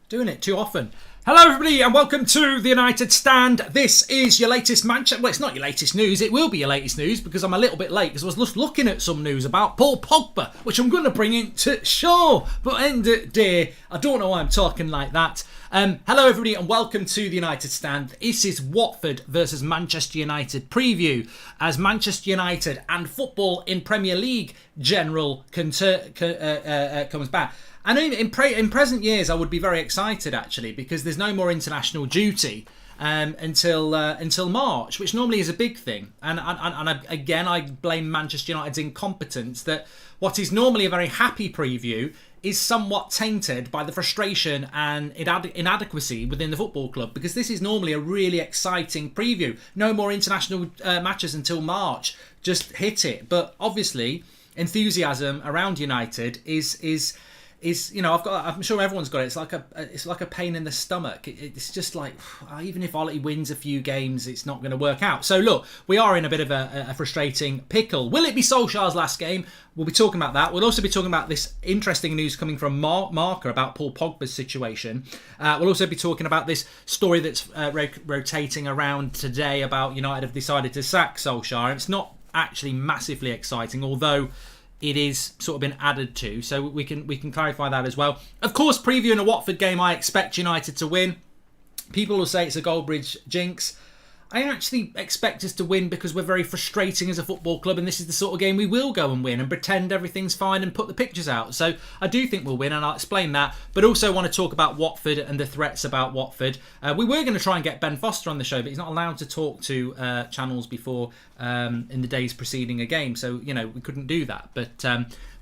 Doing it too often. Hello everybody and welcome to the United Stand. This is your latest Manchester... Well, it's not your latest news. It will be your latest news because I'm a little bit late because I was just looking at some news about Paul Pogba, which I'm going to bring into show. But end of the day, I don't know why I'm talking like that. Hello everybody and welcome to the United Stand. This is Watford versus Manchester United preview as Manchester United and football in Premier League general comes back. And in present years, I would be very excited actually because there's no more international duty until March, which normally is a big thing. And I blame Manchester United's incompetence that what is normally a very happy preview is somewhat tainted by the frustration and inadequacy within the football club, because this is normally a really exciting preview. No more international matches until March. Just hit it. But obviously, enthusiasm around United is I'm sure everyone's got it. It's like a pain in the stomach. It's just like, even if Ollie wins a few games, it's not going to work out. So look, we are in a bit of a frustrating pickle. Will it be Solskjaer's last game? We'll be talking about that. We'll also be talking about this interesting news coming from Marca about Paul Pogba's situation. We'll also be talking about this story that's rotating around today about United have decided to sack Solskjaer. It's not actually massively exciting, although it is sort of been added to, so we can clarify that as well. Of course, previewing a Watford game, I expect United to win. People will say it's a Goldbridge jinx. I actually expect us to win because we're very frustrating as a football club, and this is the sort of game we will go and win and pretend everything's fine and put the pictures out. So I do think we'll win, and I'll explain that. But also want to talk about Watford and the threats about Watford. We were going to try and get Ben Foster on the show, but he's not allowed to talk to channels before in the days preceding a game. So, we couldn't do that. But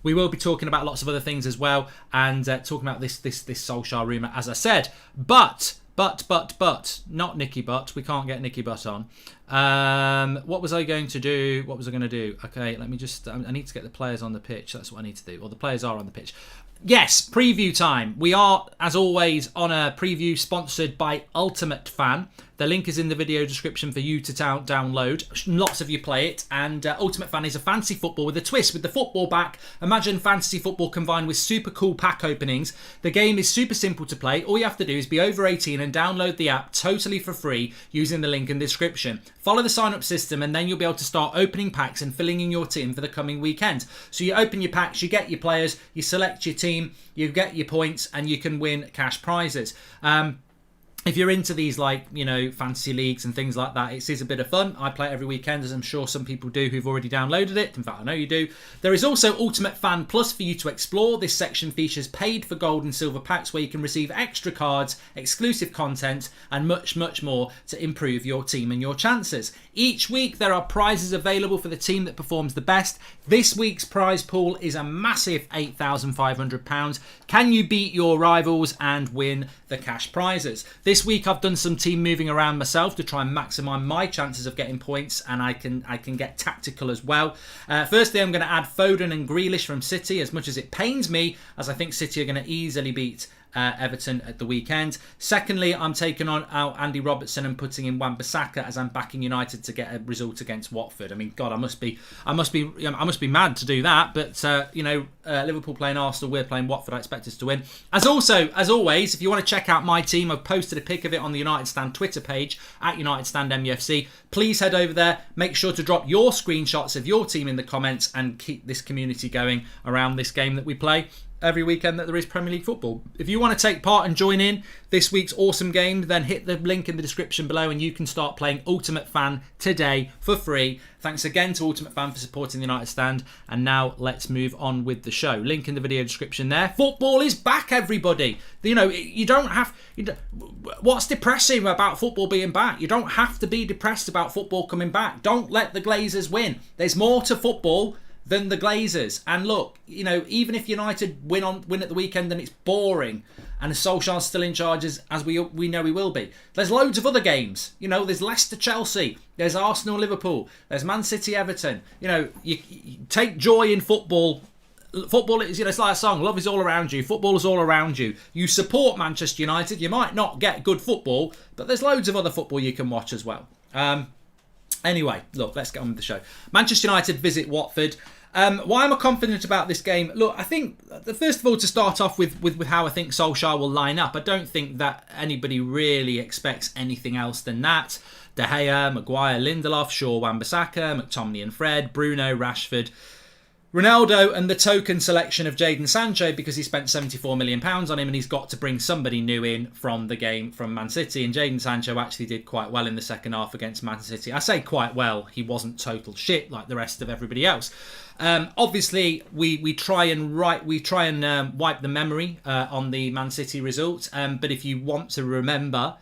we will be talking about lots of other things as well, and talking about this Solskjaer rumour, as I said. But, not Nicky Butt. We can't get Nicky Butt on. What was I going to do? Okay, let me just... I need to get the players on the pitch. That's what I need to do. Well, the players are on the pitch. Yes, preview time. We are, as always, on a preview sponsored by Ultimate Fan. The link is in the video description for you to download. Lots of you play it. And Ultimate Fan is a fantasy football with a twist. With the football back, imagine fantasy football combined with super cool pack openings. The game is super simple to play. All you have to do is be over 18 and download the app totally for free using the link in the description. Follow the sign-up system and then you'll be able to start opening packs and filling in your team for the coming weekend. So you open your packs, you get your players, you select your team, you get your points, and you can win cash prizes. If you're into these, fantasy leagues and things like that, it is a bit of fun. I play it every weekend, as I'm sure some people do who've already downloaded it. In fact, I know you do. There is also Ultimate Fan Plus for you to explore. This section features paid for gold and silver packs where you can receive extra cards, exclusive content, and much, much more to improve your team and your chances. Each week, there are prizes available for the team that performs the best. This week's prize pool is a massive £8,500. Can you beat your rivals and win the cash prizes? This week I've done some team moving around myself to try and maximise my chances of getting points, and I can get tactical as well. Firstly, I'm going to add Foden and Grealish from City, as much as it pains me, as I think City are going to easily beat Everton at the weekend. Secondly, I'm taking out Andy Robertson and putting in Wan-Bissaka as I'm backing United to get a result against Watford. I mean, God, I must be mad to do that. But Liverpool playing Arsenal, we're playing Watford. I expect us to win. As always, if you want to check out my team, I've posted a pic of it on the United Stand Twitter page at United Stand MUFC. Please head over there. Make sure to drop your screenshots of your team in the comments and keep this community going around this game that we play every weekend that there is Premier League football. If you want to take part and join in this week's awesome game, then hit the link in the description below and you can start playing Ultimate Fan today for free. Thanks again to Ultimate Fan for supporting the United Stand. And now let's move on with the show. Link in the video description there. Football is back, everybody. You don't have... what's depressing about football being back? You don't have to be depressed about football coming back. Don't let the Glazers win. There's more to football than the Glazers. And look, even if United win at the weekend and it's boring and Solskjaer's still in charge as we know he will be, there's loads of other games. There's Leicester Chelsea, there's Arsenal Liverpool, there's Man City Everton. You take joy in football. Football is, it's like a song, love is all around you, football is all around you. You support Manchester United, you might not get good football, but there's loads of other football you can watch as well. Anyway, look, let's get on with the show. Manchester United visit Watford. Why am I confident about this game? Look, I think, first of all, to start off with how I think Solskjaer will line up, I don't think that anybody really expects anything else than that. De Gea, Maguire, Lindelof, Shaw, Wan-Bissaka, McTominay and Fred, Bruno, Rashford, Ronaldo, and the token selection of Jadon Sancho because he spent £74 million on him and he's got to bring somebody new in from the game from Man City. And Jadon Sancho actually did quite well in the second half against Man City. I say quite well, he wasn't total shit like the rest of everybody else. Obviously, we try and wipe the memory on the Man City result. But if you want to remember,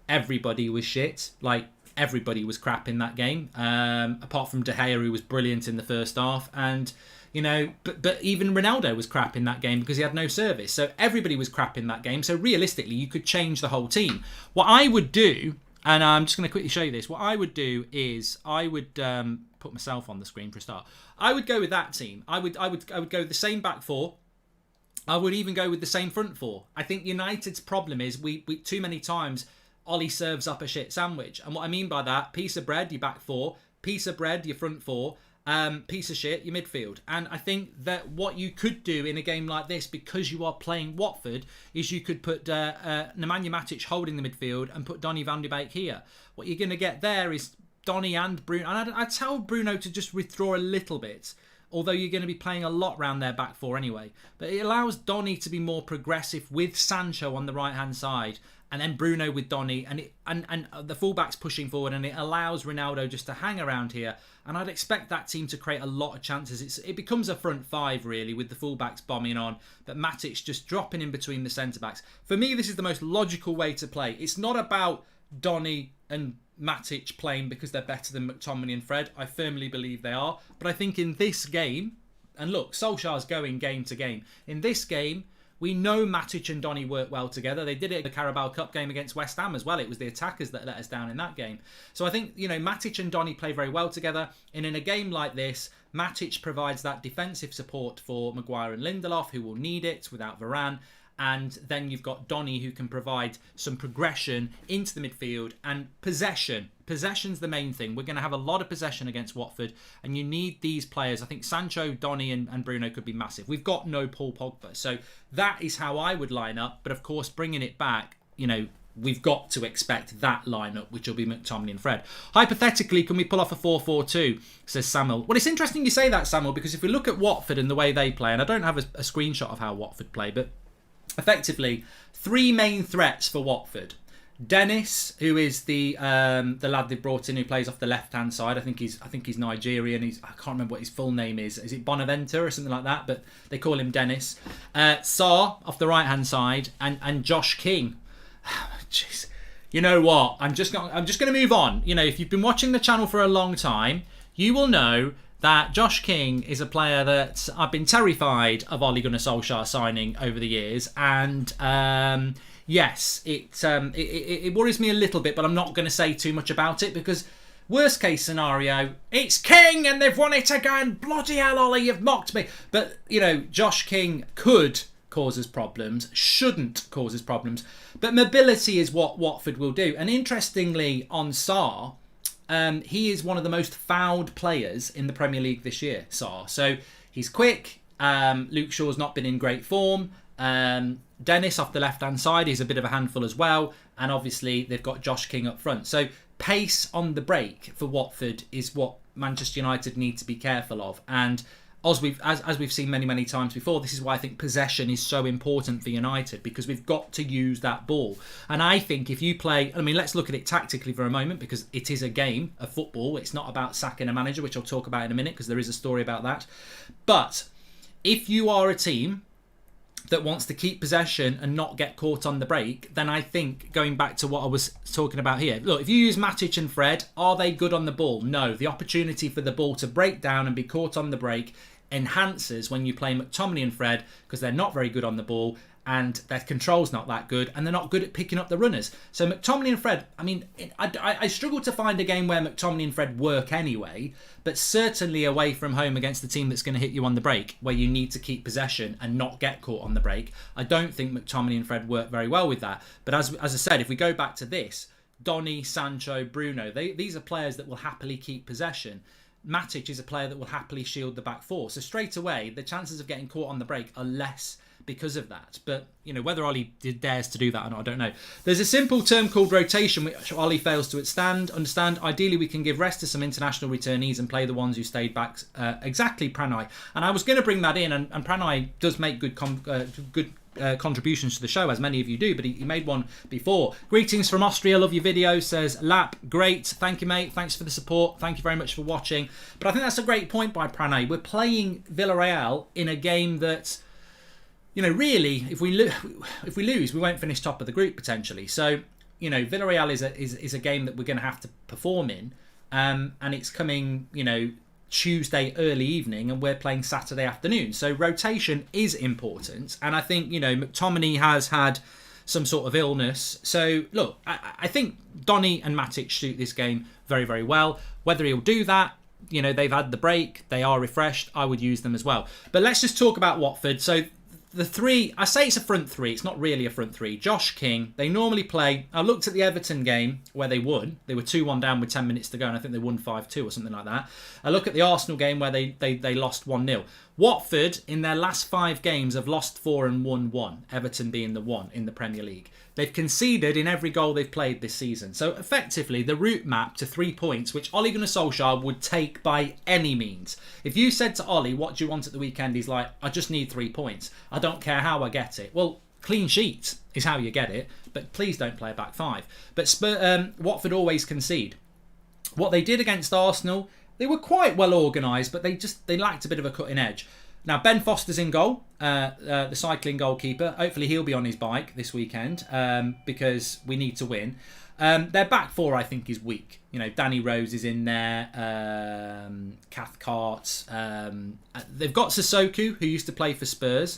everybody was shit. Like, everybody was crap in that game, apart from De Gea, who was brilliant in the first half. And but even Ronaldo was crap in that game because he had no service. So everybody was crap in that game. So realistically, you could change the whole team. What I would do, and I'm just going to quickly show you this. What I would do is I would put myself on the screen for a start. I would go with that team. I would go with the same back four. I would even go with the same front four. I think United's problem is we too many times Ollie serves up a shit sandwich. And what I mean by that, piece of bread, your back four, piece of bread, your front four, piece of shit, your midfield. And I think that what you could do in a game like this, because you are playing Watford, is you could put Nemanja Matic holding the midfield and put Donny van de Beek here. What you're going to get there is Donny and Bruno. And I'd tell Bruno to just withdraw a little bit, although you're going to be playing a lot round their back four anyway. But it allows Donny to be more progressive with Sancho on the right-hand side, and then Bruno with Donny, and the fullbacks pushing forward, and it allows Ronaldo just to hang around here. And I'd expect that team to create a lot of chances. It becomes a front five, really, with the fullbacks bombing on, but Matic just dropping in between the centre-backs. For me, this is the most logical way to play. It's not about Donny and Matic playing because they're better than McTominay and Fred. I firmly believe they are. But I think in this game, and look, Solskjaer's going game to game. In this game, we know Matic and Donny work well together. They did it in the Carabao Cup game against West Ham as well. It was the attackers that let us down in that game. So I think, Matic and Donny play very well together. And in a game like this, Matic provides that defensive support for Maguire and Lindelof, who will need it without Varane. And then you've got Donny, who can provide some progression into the midfield and possession. Possession's the main thing. We're going to have a lot of possession against Watford, and you need these players. I think Sancho, Donny and Bruno could be massive. We've got no Paul Pogba. So that is how I would line up. But of course, bringing it back, we've got to expect that lineup, which will be McTominay and Fred. Hypothetically, can we pull off a 4-4-2, says Samuel. Well, it's interesting you say that, Samuel, because if we look at Watford and the way they play, and I don't have a screenshot of how Watford play, but effectively, three main threats for Watford. Dennis, who is the lad they brought in who plays off the left-hand side. I think he's Nigerian. I can't remember what his full name is. Is it Bonaventure or something like that? But they call him Dennis. Sarr off the right-hand side, and Josh King. Jeez. You know what? I'm just going to move on. If you've been watching the channel for a long time, you will know that Josh King is a player that I've been terrified of Ole Gunnar Solskjaer signing over the years. And yes, it worries me a little bit, but I'm not going to say too much about it because worst case scenario, it's King and they've won it again. Bloody hell, Ole, you've mocked me. But, Josh King could cause us problems, shouldn't cause us problems. But mobility is what Watford will do. And interestingly, on Sarr, he is one of the most fouled players in the Premier League this year, Sarr. So he's quick. Luke Shaw's not been in great form. Dennis off the left-hand side is a bit of a handful as well. And obviously they've got Josh King up front. So pace on the break for Watford is what Manchester United need to be careful of. And as we've seen many times before, this is why I think possession is so important for United, because we've got to use that ball. And I think if you play, let's look at it tactically for a moment, because it is a game of football. It's not about sacking a manager, which I'll talk about in a minute, because there is a story about that. But if you are a team that wants to keep possession and not get caught on the break, then I think, going back to what I was talking about here, look, if you use Matic and Fred, are they good on the ball? No. The opportunity for the ball to break down and be caught on the break enhances when you play McTominay and Fred, because they're not very good on the ball and their control's not that good and they're not good at picking up the runners. So McTominay and Fred, I struggle to find a game where McTominay and Fred work anyway, but certainly away from home against the team that's going to hit you on the break, where you need to keep possession and not get caught on the break. I don't think McTominay and Fred work very well with that. But as I said, if we go back to this, Donny, Sancho, Bruno, these are players that will happily keep possession. Matic is a player that will happily shield the back four. So straight away, the chances of getting caught on the break are less because of that. But, whether Ollie dares to do that or not, I don't know. There's a simple term called rotation, which Ollie fails to understand. Ideally, we can give rest to some international returnees and play the ones who stayed back. Exactly, Pranay. And I was going to bring that in, and Pranay does make good contributions to the show, as many of you do, but he made one before. Greetings from Austria, love your video, says Lap. Great, thank you, mate, thanks for the support, thank you very much for watching. But I think that's a great point by Pranay. We're playing Villarreal in a game that, really, if we lose, we won't finish top of the group potentially. So, Villarreal is a game that we're going to have to perform in, and it's coming, Tuesday early evening, and we're playing Saturday afternoon. So rotation is important, and I think McTominay has had some sort of illness. So look, I think Donny and Matic shoot this game very, very well. Whether he'll do that, they've had the break, they are refreshed, I would use them as well. But let's just talk about Watford. So the three, I say it's a front three, it's not really a front three. Josh King, they normally play, I looked at the Everton game where they won. They were 2-1 down with 10 minutes to go, and I think they won 5-2 or something like that. I look at the Arsenal game where they lost 1-0. Watford, in their last 5 games, have lost 4 and won 1, Everton being the 1 in the Premier League. They've conceded in every goal they've played this season. So effectively, the route map to 3 points, which Ole Gunnar Solskjaer would take by any means. If you said to Ollie, what do you want at the weekend? He's like, I just need 3 points. I don't care how I get it. Well, clean sheet is how you get it, but please don't play a back 5. But Watford always concede. What they did against Arsenal, they were quite well organised, but they lacked a bit of a cutting edge. Now, Ben Foster's in goal, the cycling goalkeeper. Hopefully he'll be on his bike this weekend because we need to win. Their back 4, I think, is weak. Danny Rose is in there, Cathcart. They've got Sissoko, who used to play for Spurs,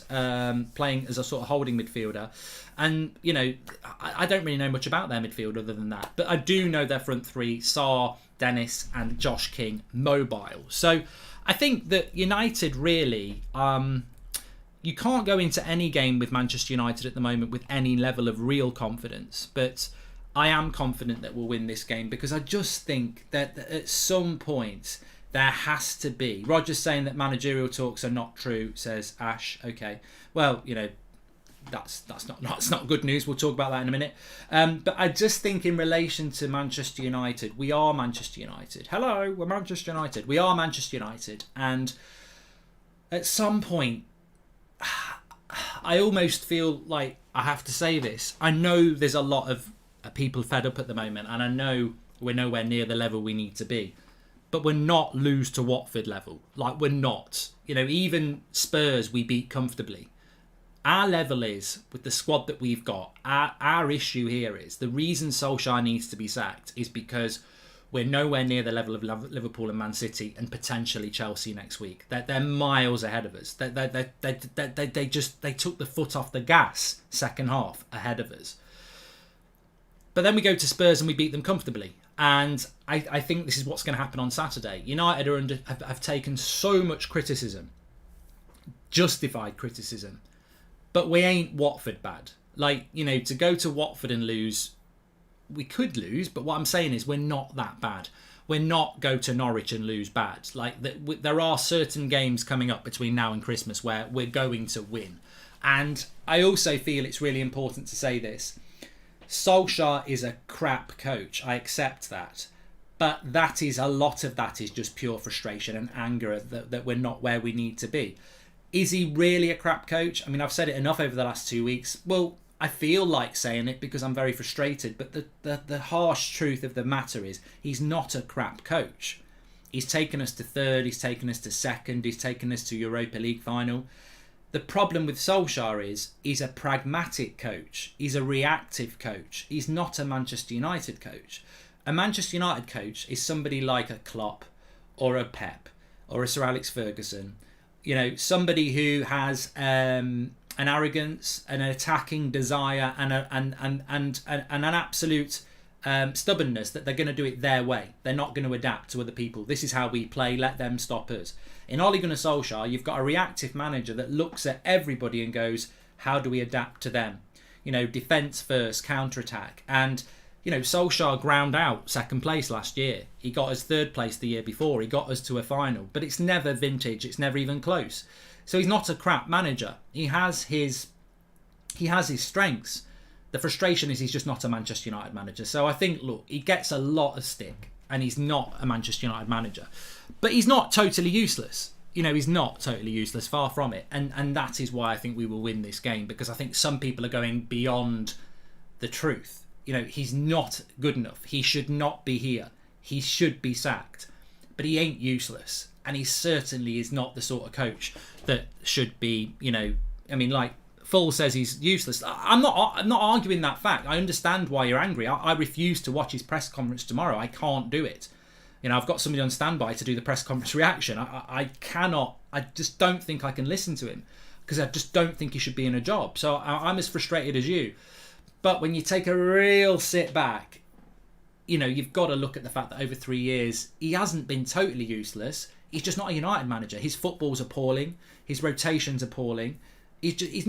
playing as a sort of holding midfielder. And, I don't really know much about their midfield other than that. But I do know their front 3, Sarr, Dennis and Josh King, mobile. So I think that United really, you can't go into any game with Manchester United at the moment with any level of real confidence. But I am confident that we'll win this game because I just think that at some point there has to be. Roger's saying that managerial talks are not true, says Ash. Okay, well, that's not good news. We'll talk about that in a minute. But I just think in relation to Manchester United, we are Manchester United. Hello, we're Manchester United. We are Manchester United. And at some point, I almost feel like I have to say this. I know there's a lot of people fed up at the moment, and I know we're nowhere near the level we need to be. But we're not lose to Watford level. Like, we're not. Even Spurs we beat comfortably. Our level is, with the squad that we've got, our issue here is, the reason Solskjaer needs to be sacked is because we're nowhere near the level of Liverpool and Man City and potentially Chelsea next week. They're miles ahead of us. They took the foot off the gas second half ahead of us. But then we go to Spurs and we beat them comfortably. And I think this is what's going to happen on Saturday. United have taken so much criticism, justified criticism. But we ain't Watford bad. To go to Watford and lose, we could lose, but what I'm saying is we're not that bad. We're not go to Norwich and lose bad. There are certain games coming up between now and Christmas where we're going to win. And I also feel it's really important to say this. Solskjaer is a crap coach. I accept that. But a lot of that is just pure frustration and anger that we're not where we need to be. Is he really a crap coach? I mean, I've said it enough over the last 2 weeks. Well, I feel like saying it because I'm very frustrated. But the harsh truth of the matter is he's not a crap coach. He's taken us to 3rd. He's taken us to 2nd. He's taken us to Europa League final. The problem with Solskjaer is he's a pragmatic coach. He's a reactive coach. He's not a Manchester United coach. A Manchester United coach is somebody like a Klopp or a Pep or a Sir Alex Ferguson. Somebody who has an arrogance, an attacking desire, and an absolute stubbornness that they're going to do it their way. They're not going to adapt to other people. This is how we play. Let them stop us. In Ole Gunnar Solskjaer, you've got a reactive manager that looks at everybody and goes, how do we adapt to them? Defence first, counter-attack. And Solskjaer ground out second place last year. He got us third place the year before. He got us to a final. But it's never vintage. It's never even close. So he's not a crap manager. He has his strengths. The frustration is he's just not a Manchester United manager. So I think, look, he gets a lot of stick. And he's not a Manchester United manager. But he's not totally useless. He's not totally useless. Far from it. And that is why I think we will win this game. Because I think some people are going beyond the truth. He's not good enough. He should not be here. He should be sacked. But he ain't useless. And he certainly is not the sort of coach that should be, like Full says he's useless. I'm not arguing that fact. I understand why you're angry. I refuse to watch his press conference tomorrow. I can't do it. I've got somebody on standby to do the press conference reaction. I cannot. I just don't think I can listen to him because I just don't think he should be in a job. So I'm as frustrated as you. But when you take a real sit back, you've got to look at the fact that over 3 years, he hasn't been totally useless. He's just not a United manager. His football's appalling. His rotation's appalling. He's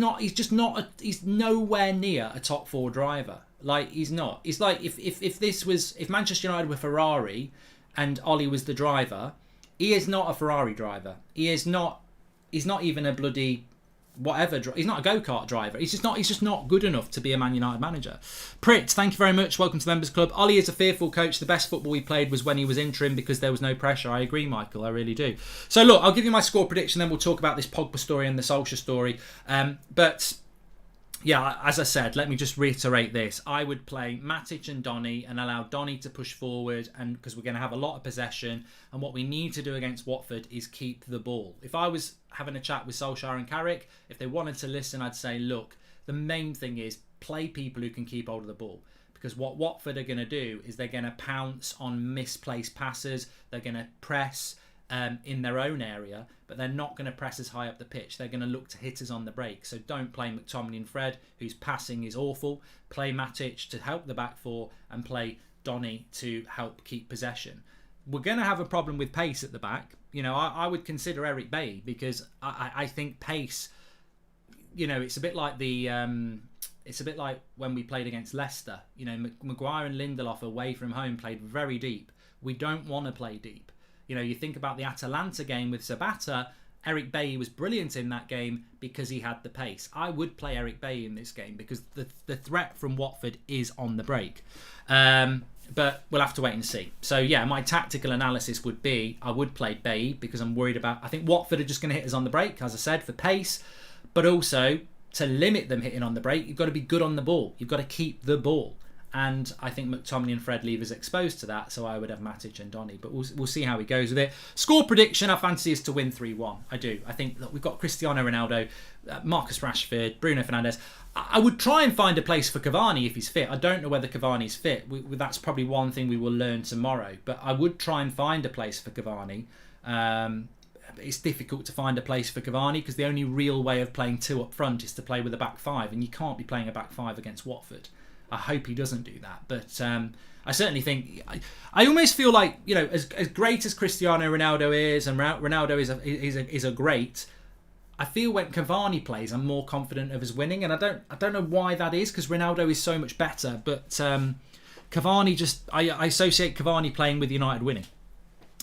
nowhere near a top 4 driver. Like, he's not. It's like if Manchester United were Ferrari and Ollie was the driver, he is not a Ferrari driver. He's not even a bloody whatever. He's not a go-kart driver. He's just not good enough to be a Man United manager. Prit, thank you very much. Welcome to the Members Club. Ollie is a fearful coach. The best football he played was when he was interim because there was no pressure. I agree, Michael. I really do. So look, I'll give you my score prediction, then we'll talk about this Pogba story and the Solskjaer story. But yeah, as I said, let me just reiterate this. I would play Matic and Donny and allow Donny to push forward, and because we're going to have a lot of possession, and what we need to do against Watford is keep the ball. If I was having a chat with Solskjaer and Carrick, if they wanted to listen, I'd say, look, the main thing is play people who can keep hold of the ball. Because what Watford are going to do is they're going to pounce on misplaced passes. They're going to press in their own area, but they're not going to press as high up the pitch. They're going to look to hit us on the break. So don't play McTominay and Fred, whose passing is awful. Play Matic to help the back four and play Donny to help keep possession. We're going to have a problem with pace at the back. I would consider Eric Bailly because I think pace, it's a bit like it's a bit like when we played against Leicester. Maguire and Lindelof away from home played very deep. We don't want to play deep. You think about the Atalanta game with Sabata, Eric Bailly was brilliant in that game because he had the pace. I would play Eric Bailly in this game because the threat from Watford is on the break. But we'll have to wait and see. So yeah, my tactical analysis would be I would play Bailly because I'm worried about... I think Watford are just going to hit us on the break, as I said, for pace. But also, to limit them hitting on the break, you've got to be good on the ball. You've got to keep the ball. And I think McTominay and Fred leave us exposed to that, so I would have Matic and Donny. But we'll see how he goes with it. Score prediction, I fancy is to win 3-1. I do. I think that we've got Cristiano Ronaldo, Marcus Rashford, Bruno Fernandes. I would try and find a place for Cavani if he's fit. I don't know whether Cavani's fit. That's probably one thing we will learn tomorrow. But I would try and find a place for Cavani. It's difficult to find a place for Cavani because the only real way of playing two up front is to play with a back five, and you can't be playing a back five against Watford. I hope he doesn't do that, but I certainly think I almost feel like as great as Cristiano Ronaldo is, and Ronaldo is a great. I feel when Cavani plays, I'm more confident of us winning, and I don't know why that is because Ronaldo is so much better, but Cavani I associate Cavani playing with United winning.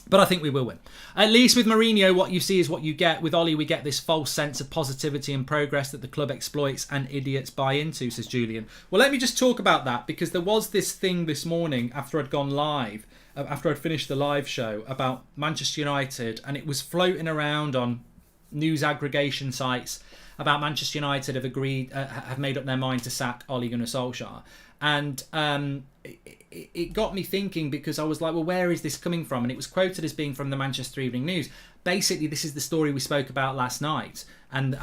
But I think we will win. At least with Mourinho, what you see is what you get. With Ollie, we get this false sense of positivity and progress that the club exploits and idiots buy into, says Julian. Well, let me just talk about that because there was this thing this morning after I'd gone live, after I'd finished the live show about Manchester United, and it was floating around on news aggregation sites about Manchester United have made up their mind to sack Ole Gunnar Solskjaer. And it got me thinking because I was like, well, where is this coming from? And it was quoted as being from the Manchester Evening News. Basically, this is the story we spoke about last night. And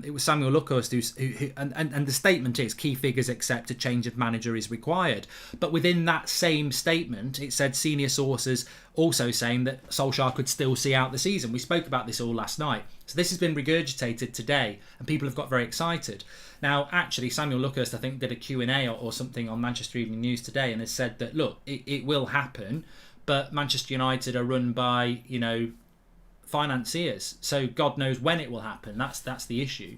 it was Samuel Luckhurst who and the statement is key figures accept a change of manager is required. But within that same statement, it said senior sources also saying that Solskjaer could still see out the season. We spoke about this all last night. So this has been regurgitated today and people have got very excited. Now, actually, Samuel Luckhurst, I think, did a Q&A or something on Manchester Evening News today and has said that, look, it will happen, but Manchester United are run by, financiers. So God knows when it will happen. That's the issue.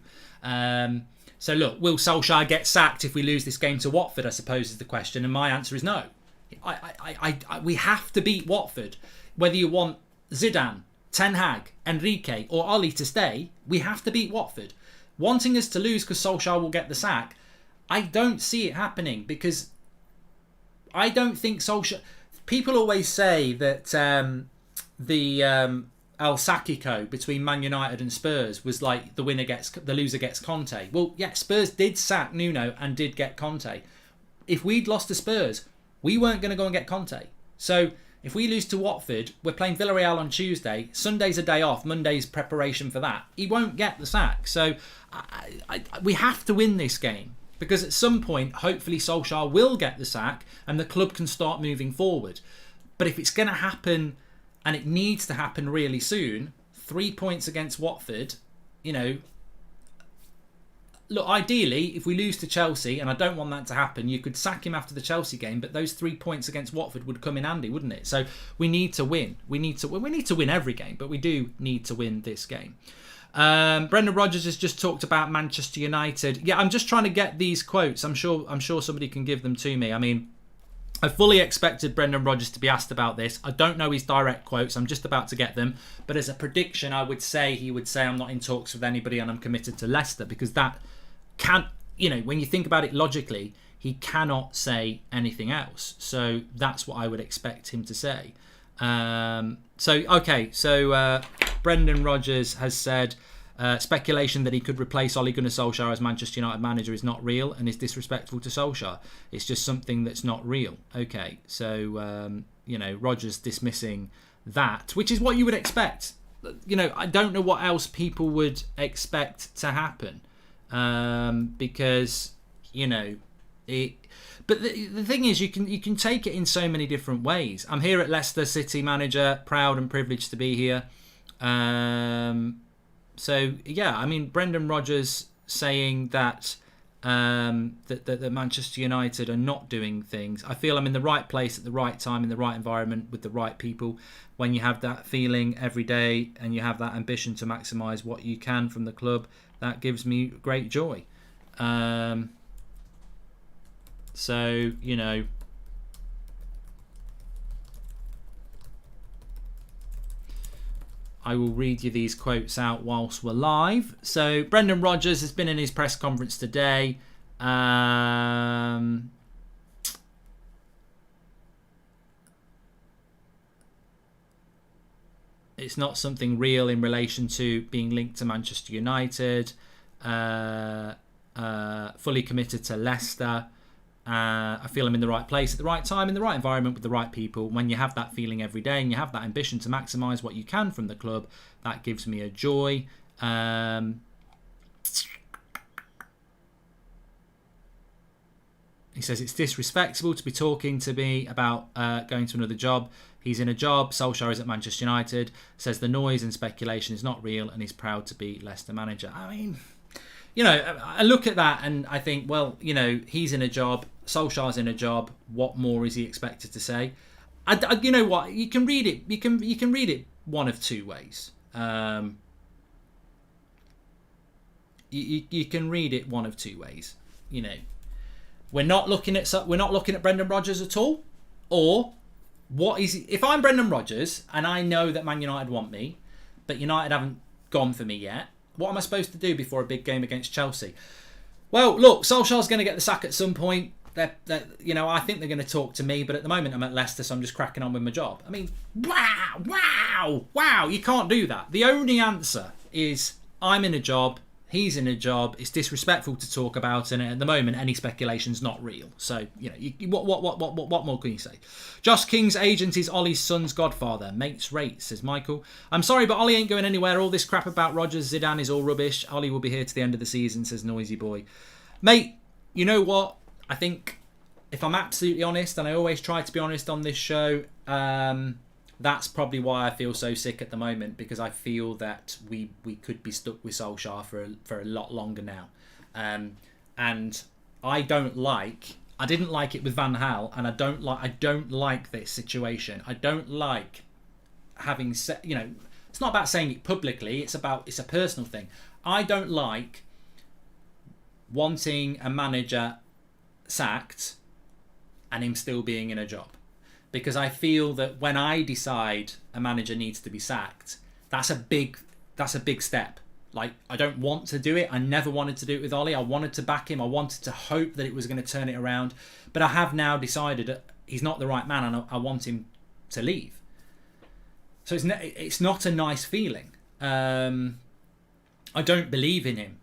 So look, will Solskjaer get sacked if we lose this game to Watford, I suppose is the question. And my answer is no. We have to beat Watford. Whether you want Zidane, Ten Hag, Enrique or Oli to stay, we have to beat Watford. Wanting us to lose because Solskjaer will get the sack, I don't see it happening, because I don't think Solskjaer... People always say that the El Sacico between Man United and Spurs was like the loser gets Conte. Well, yeah, Spurs did sack Nuno and did get Conte. If we'd lost to Spurs, we weren't going to go and get Conte. So if we lose to Watford, we're playing Villarreal on Tuesday. Sunday's a day off. Monday's preparation for that. He won't get the sack. So we have to win this game, because at some point, hopefully Solskjaer will get the sack and the club can start moving forward. But if it's going to happen, and it needs to happen really soon, 3 points against Watford, look, ideally, if we lose to Chelsea, and I don't want that to happen, you could sack him after the Chelsea game, but those 3 points against Watford would come in handy, wouldn't it? So we need to win. We need to win every game, but we do need to win this game. Brendan Rodgers has just talked about Manchester United. Yeah, I'm just trying to get these quotes. I'm sure somebody can give them to me. I mean, I fully expected Brendan Rodgers to be asked about this. I don't know his direct quotes. I'm just about to get them. But as a prediction, I would say he would say, I'm not in talks with anybody and I'm committed to Leicester, because that can't, when you think about it logically, he cannot say anything else. So that's what I would expect him to say. So Brendan Rodgers has said speculation that he could replace Ole Gunnar Solskjaer as Manchester United manager is not real and is disrespectful to Solskjaer. It's just something that's not real. Okay, so Rodgers dismissing that, which is what you would expect. I don't know what else people would expect to happen, because it. But the thing is, you can take it in so many different ways. I'm here at Leicester City manager, proud and privileged to be here. So yeah, I mean, Brendan Rodgers saying that that Manchester United are not doing things. I feel I'm in the right place at the right time, in the right environment with the right people. When you have that feeling every day and you have that ambition to maximise what you can from the club, that gives me great joy. So, I will read you these quotes out whilst we're live. So, Brendan Rodgers has been in his press conference today. It's not something real in relation to being linked to Manchester United. Fully committed to Leicester. I feel I'm in the right place at the right time, in the right environment with the right people. When you have that feeling every day and you have that ambition to maximise what you can from the club, that gives me a joy. He says it's disrespectful to be talking to me about going to another job. He's in a job. Solskjaer is at Manchester United. Says the noise and speculation is not real and he's proud to be Leicester manager. I mean, I look at that and I think, well, he's in a job. Solskjaer's in a job. What more is he expected to say? You know what? You can read it. You can read it one of two ways. You can read it one of two ways. We're not looking at Brendan Rodgers at all, or what is it? If I'm Brendan Rodgers and I know that Man United want me, but United haven't gone for me yet, what am I supposed to do before a big game against Chelsea? Well, look, Solskjaer's going to get the sack at some point. I think they're going to talk to me, but at the moment I'm at Leicester, so I'm just cracking on with my job. I mean, wow, you can't do that. The only answer is I'm in a job, he's in a job. It's disrespectful to talk about it, and at the moment any speculation's not real. So, what more can you say? Josh King's agent is Ollie's son's godfather. Mates rate, says Michael. I'm sorry, but Ollie ain't going anywhere. All this crap about Rodgers, Zidane is all rubbish. Ollie will be here to the end of the season, says Noisy Boy. Mate, you know what? I think if I'm absolutely honest, and I always try to be honest on this show, that's probably why I feel so sick at the moment, because I feel that we could be stuck with Solskjaer for a lot longer now. And I didn't like it with Van Gaal, and I don't like this situation. I don't like having said, it's not about saying it publicly, it's a personal thing. I don't like wanting a manager sacked and him still being in a job. Because I feel that when I decide a manager needs to be sacked, that's a big step. Like, I don't want to do it. I never wanted to do it with Ollie. I wanted to back him. I wanted to hope that it was going to turn it around. But I have now decided that he's not the right man and I want him to leave. So it's not a nice feeling. I don't believe in him.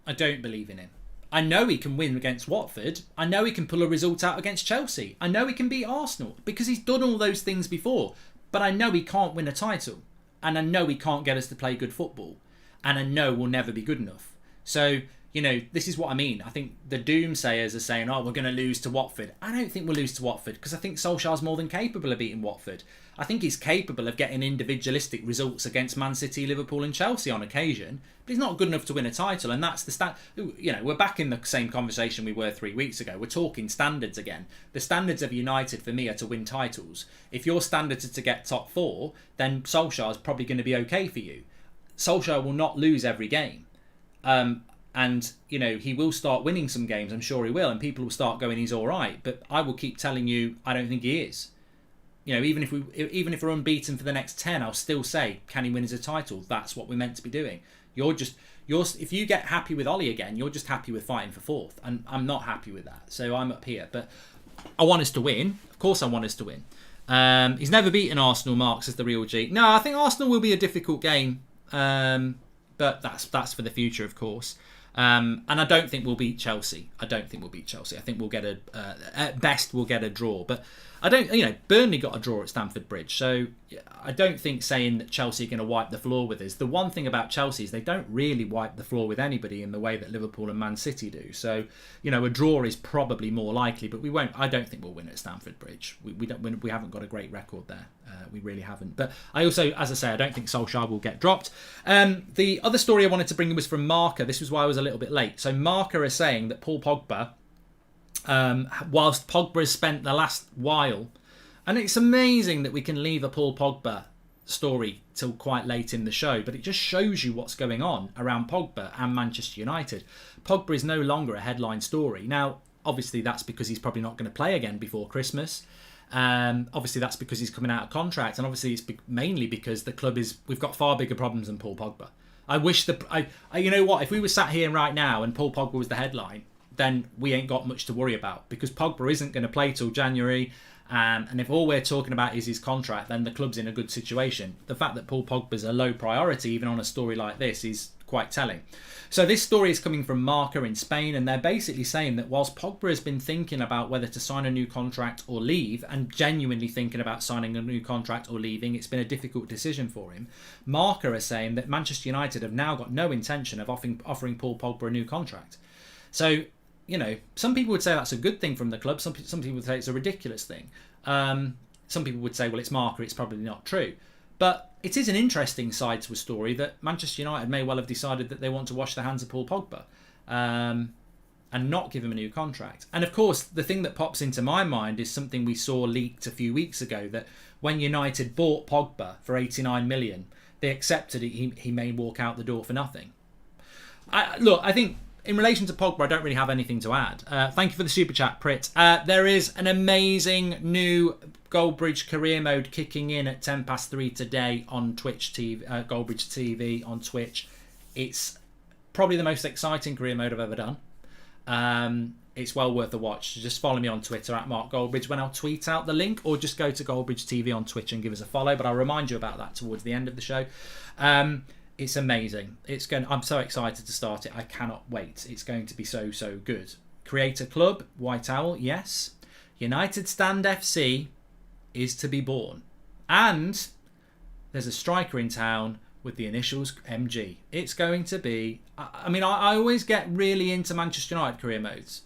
I know he can win against Watford. I know he can pull a result out against Chelsea. I know he can beat Arsenal because he's done all those things before. But I know he can't win a title. And I know he can't get us to play good football. And I know we'll never be good enough. So, this is what I mean. I think the doomsayers are saying, we're going to lose to Watford. I don't think we'll lose to Watford because I think Solskjaer's more than capable of beating Watford. I think he's capable of getting individualistic results against Man City, Liverpool and Chelsea on occasion. But he's not good enough to win a title. And that's the we're back in the same conversation we were 3 weeks ago. We're talking standards again. The standards of United for me are to win titles. If your standards are to get top 4, then Solskjaer's probably going to be okay for you. Solskjaer will not lose every game. And, he will start winning some games. I'm sure he will. And people will start going, he's all right. But I will keep telling you, I don't think he is. Even if we're unbeaten for the next 10, I'll still say, can he win as a title? That's what we're meant to be doing. If you get happy with Ollie again, you're just happy with fighting for 4th. And I'm not happy with that. So I'm up here. But I want us to win. Of course I want us to win. He's never beaten Arsenal, Marks as the real G. No, I think Arsenal will be a difficult game. But that's for the future, of course. And I don't think we'll beat Chelsea. I think we'll get at best we'll get a draw. But I don't, Burnley got a draw at Stamford Bridge. So I don't think saying that Chelsea are going to wipe the floor with us. The one thing about Chelsea is they don't really wipe the floor with anybody in the way that Liverpool and Man City do. So, a draw is probably more likely, but we won't. I don't think we'll win at Stamford Bridge. We haven't got a great record there. We really haven't. But I also, as I say, I don't think Solskjaer will get dropped. The other story I wanted to bring was from Marca. This was why I was a little bit late. So Marca is saying that Paul Pogba, whilst Pogba has spent the last while, and it's amazing that we can leave a Paul Pogba story till quite late in the show, but it just shows you what's going on around Pogba and Manchester United. Pogba is no longer a headline story. Now, obviously that's because he's probably not going to play again before Christmas. Obviously that's because he's coming out of contract, and obviously it's mainly because the club we've got far bigger problems than Paul Pogba. I wish you know what, if we were sat here right now and Paul Pogba was the headline, then we ain't got much to worry about because Pogba isn't going to play till January. And if all we're talking about is his contract, then the club's in a good situation. The fact that Paul Pogba's a low priority, even on a story like this, is quite telling. So this story is coming from Marca in Spain, and they're basically saying that whilst Pogba has been thinking about whether to sign a new contract or leave, and genuinely thinking about signing a new contract or leaving, it's been a difficult decision for him. Marca are saying that Manchester United have now got no intention of offering Paul Pogba a new contract. So, some people would say that's a good thing from the club. Some people would say it's a ridiculous thing. Some people would say, well, it's Marca, it's probably not true. But it is an interesting side to a story that Manchester United may well have decided that they want to wash their hands of Paul Pogba and not give him a new contract. And of course, the thing that pops into my mind is something we saw leaked a few weeks ago, that when United bought Pogba for 89 million, they accepted he may walk out the door for nothing. I think in relation to Pogba, I don't really have anything to add. Thank you for the super chat, Prit. There is an amazing new Goldbridge career mode kicking in at 3:10 today on Twitch TV, Goldbridge TV on Twitch. It's probably the most exciting career mode I've ever done. It's well worth a watch. Just follow me on Twitter at Mark Goldbridge when I'll tweet out the link, or just go to Goldbridge TV on Twitch and give us a follow. But I'll remind you about that towards the end of the show. It's amazing. I'm so excited to start it. I cannot wait. It's going to be so good. Create a club, White Owl, yes. United Stand FC is to be born. And there's a striker in town with the initials MG. It's going to be... I always get really into Manchester United career modes.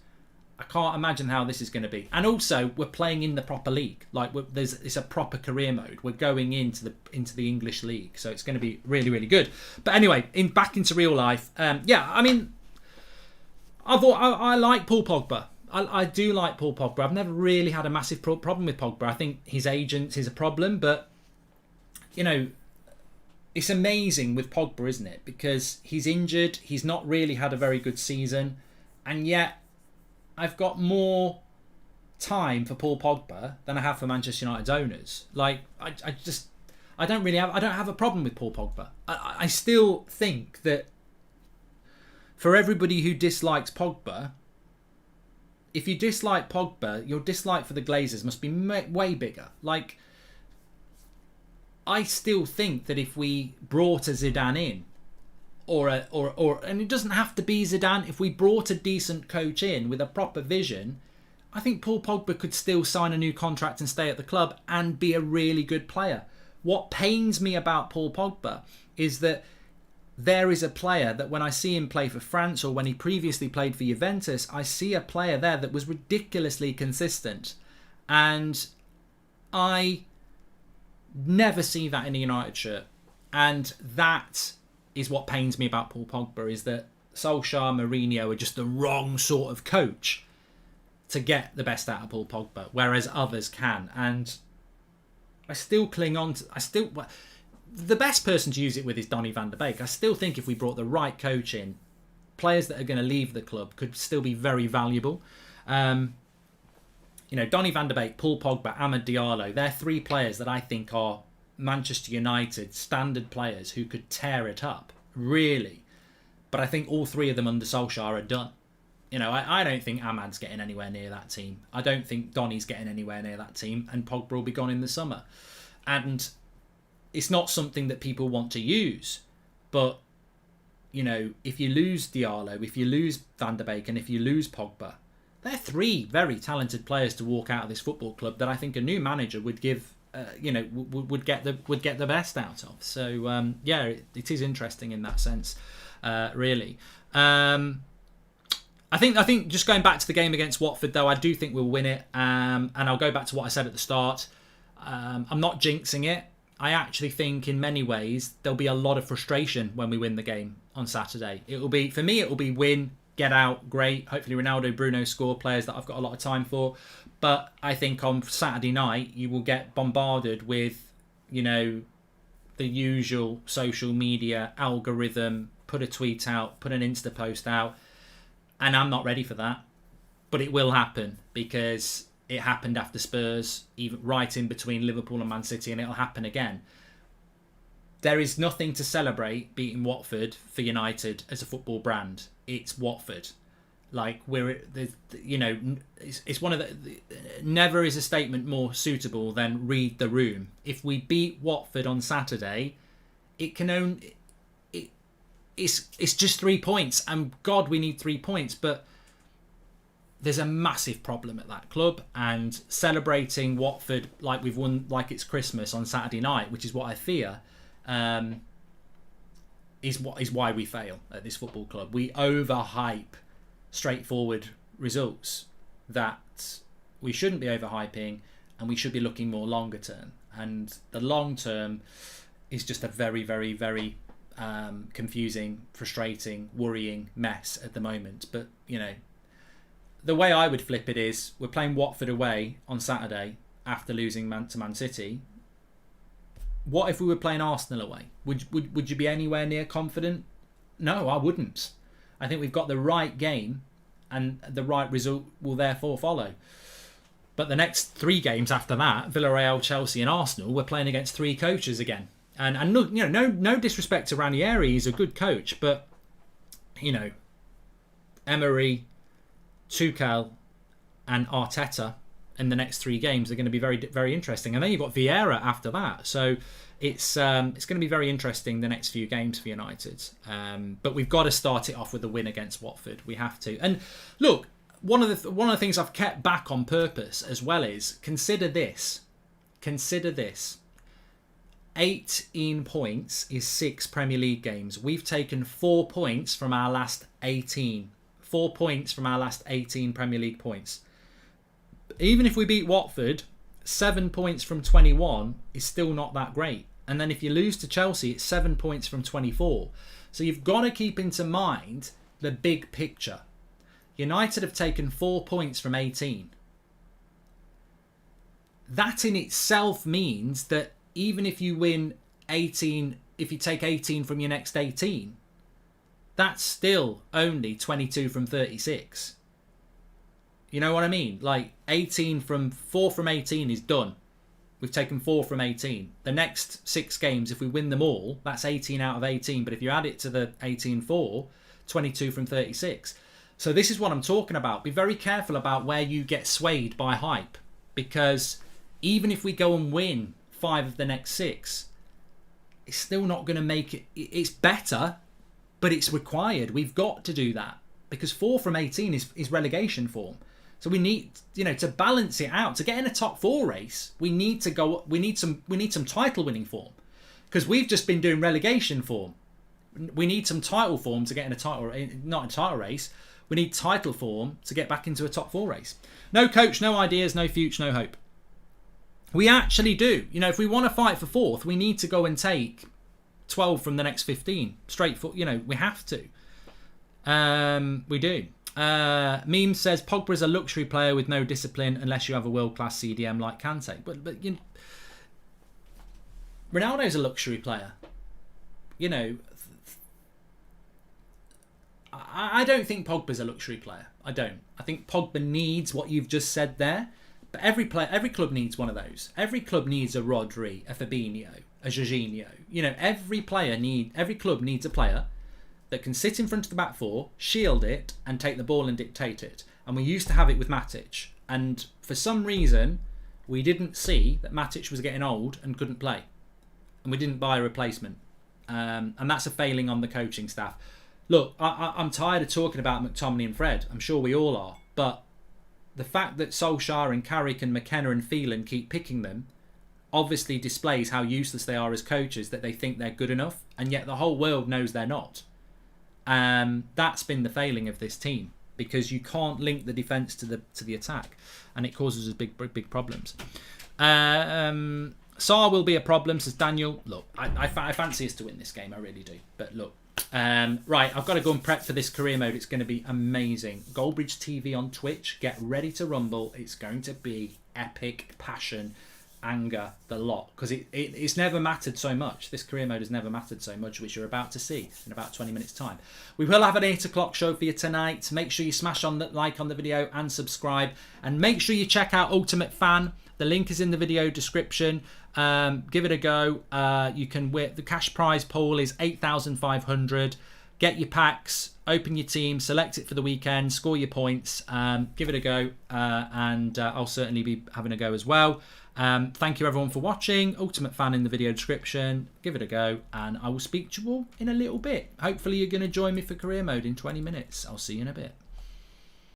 I can't imagine how this is going to be. And also, we're playing in the proper league. It's a proper career mode. We're going into the English league, so it's going to be really, really good. But anyway, back into real life. I like Paul Pogba. I do like Paul Pogba. I've never really had a massive problem with Pogba. I think his agent is a problem, but it's amazing with Pogba, isn't it? Because he's injured. He's not really had a very good season. And yet, I've got more time for Paul Pogba than I have for Manchester United's owners. Like, I don't have a problem with Paul Pogba. I still think that for everybody who dislikes Pogba, if you dislike Pogba, your dislike for the Glazers must be way bigger. Like, I still think that if we brought a Zidane in, and it doesn't have to be Zidane, if we brought a decent coach in with a proper vision, I think Paul Pogba could still sign a new contract and stay at the club and be a really good player. What pains me about Paul Pogba is that there is a player that when I see him play for France or when he previously played for Juventus, I see a player there that was ridiculously consistent. And I never see that in a United shirt. And that is what pains me about Paul Pogba, is that Solskjaer, Mourinho are just the wrong sort of coach to get the best out of Paul Pogba, whereas others can. And I still cling on to... the best person to use it with is Donny van der Beek. I still think if we brought the right coach in, players that are going to leave the club could still be very valuable. Donny van der Beek, Paul Pogba, Amad Diallo, they're three players that I think are Manchester United standard players who could tear it up, really. But I think all three of them under Solskjaer are done. I don't think Amad's getting anywhere near that team. I don't think Donny's getting anywhere near that team, and Pogba will be gone in the summer. And it's not something that people want to use. But, if you lose Diallo, if you lose Van der Beek, and if you lose Pogba, they're three very talented players to walk out of this football club that I think a new manager would give, would get the best out of. So, it is interesting in that sense, really. I think just going back to the game against Watford, though, I do think we'll win it. And I'll go back to what I said at the start. I'm not jinxing it. I actually think in many ways there'll be a lot of frustration when we win the game on Saturday. It will be win, get out, great. Hopefully Ronaldo, Bruno score, players that I've got a lot of time for. But I think on Saturday night you will get bombarded with, the usual social media algorithm, put a tweet out, put an Insta post out. And I'm not ready for that. But it will happen because it happened after Spurs, even right in between Liverpool and Man City, and it'll happen again. There is nothing to celebrate beating Watford for United as a football brand. It's Watford. Like, it's one of the... Never is a statement more suitable than read the room. If we beat Watford on Saturday, it can only... It's just 3 points, and God, we need 3 points, but there's a massive problem at that club, and celebrating Watford like we've won, like it's Christmas on Saturday night, which is what I fear, is why we fail at this football club. We overhype straightforward results that we shouldn't be overhyping, and we should be looking more longer term. And the long term is just a very, very, very confusing, frustrating, worrying mess at the moment. But the way I would flip it is, we're playing Watford away on Saturday after losing to Man City. What if we were playing Arsenal away? Would you be anywhere near confident? No, I wouldn't. I think we've got the right game, and the right result will therefore follow. But the next 3 games after that, Villarreal, Chelsea and Arsenal, we're playing against 3 coaches again. And no disrespect to Ranieri, he's a good coach, but Emery, Tuchel and Arteta in the next 3 games are going to be very, very interesting. And then you've got Vieira after that, so it's going to be very interesting the next few games for United. But we've got to start it off with a win against Watford. We have to. And look, one of the things I've kept back on purpose as well is consider this. 18 points is 6 Premier League games. We've taken 4 points from our last 18. 4 points from our last 18 Premier League points. Even if we beat Watford, 7 points from 21 is still not that great. And then if you lose to Chelsea, it's 7 points from 24. So you've got to keep into mind the big picture. United have taken 4 points from 18. That in itself means that even if you win 18, if you take 18 from your next 18, that's still only 22 from 36. You know what I mean? Like 4 from 18 is done. We've taken 4 from 18. The next 6 games, if we win them all, that's 18 out of 18. But if you add it to the 18-4, 22 from 36. So this is what I'm talking about. Be very careful about where you get swayed by hype. Because even if we go and win 5 of the next 6, it's still not going to make it. It's better, but it's required. We've got to do that. Because 4 from 18 is relegation form. So we need, to balance it out. To get in a top 4 race, we need some title winning form. Because we've just been doing relegation form. We need some title form to get in a title, not a title race. We need title form to get back into a top 4 race. No coach, no ideas, no future, no hope. We actually do. If we want to fight for 4th, we need to go and take 12 from the next 15. Straight for, we have to. We do. Meme says Pogba is a luxury player with no discipline unless you have a world-class CDM like Kante. But Ronaldo's a luxury player. I don't think Pogba's a luxury player. I don't. I think Pogba needs what you've just said there. But every club needs one of those. Every club needs a Rodri, a Fabinho, a Jorginho. Every club needs a player that can sit in front of the back 4, shield it, and take the ball and dictate it. And we used to have it with Matic. And for some reason, we didn't see that Matic was getting old and couldn't play. And we didn't buy a replacement. And that's a failing on the coaching staff. Look, I'm tired of talking about McTominay and Fred. I'm sure we all are. But the fact that Solskjaer and Carrick and McKenna and Phelan keep picking them obviously displays how useless they are as coaches, that they think they're good enough. And yet the whole world knows they're not. That's been the failing of this team, because you can't link the defence to the attack, and it causes us big problems. Saar will be a problem, says Daniel. Look, I fancy us to win this game, I really do. But look, right, I've got to go and prep for this career mode. It's going to be amazing. Goldbridge TV on Twitch. Get ready to rumble. It's going to be epic, passion, anger, the lot, because it's never mattered so much. This career mode has never mattered so much, which you're about to see in about 20 minutes time. We will have an 8 o'clock show for you tonight. Make sure you smash on the like on the video and subscribe, and make sure you check out Ultimate Fan. The link is in the video description. Give it a go. You can win. The cash prize pool is 8,500. Get your packs, open your team, select it for the weekend, score your points, give it a go, and I'll certainly be having a go as well. Thank you everyone for watching. Ultimate Fan in the video description. Give it a go, and I will speak to you all in a little bit. Hopefully you're going to join me for career mode in 20 minutes. I'll see you in a bit.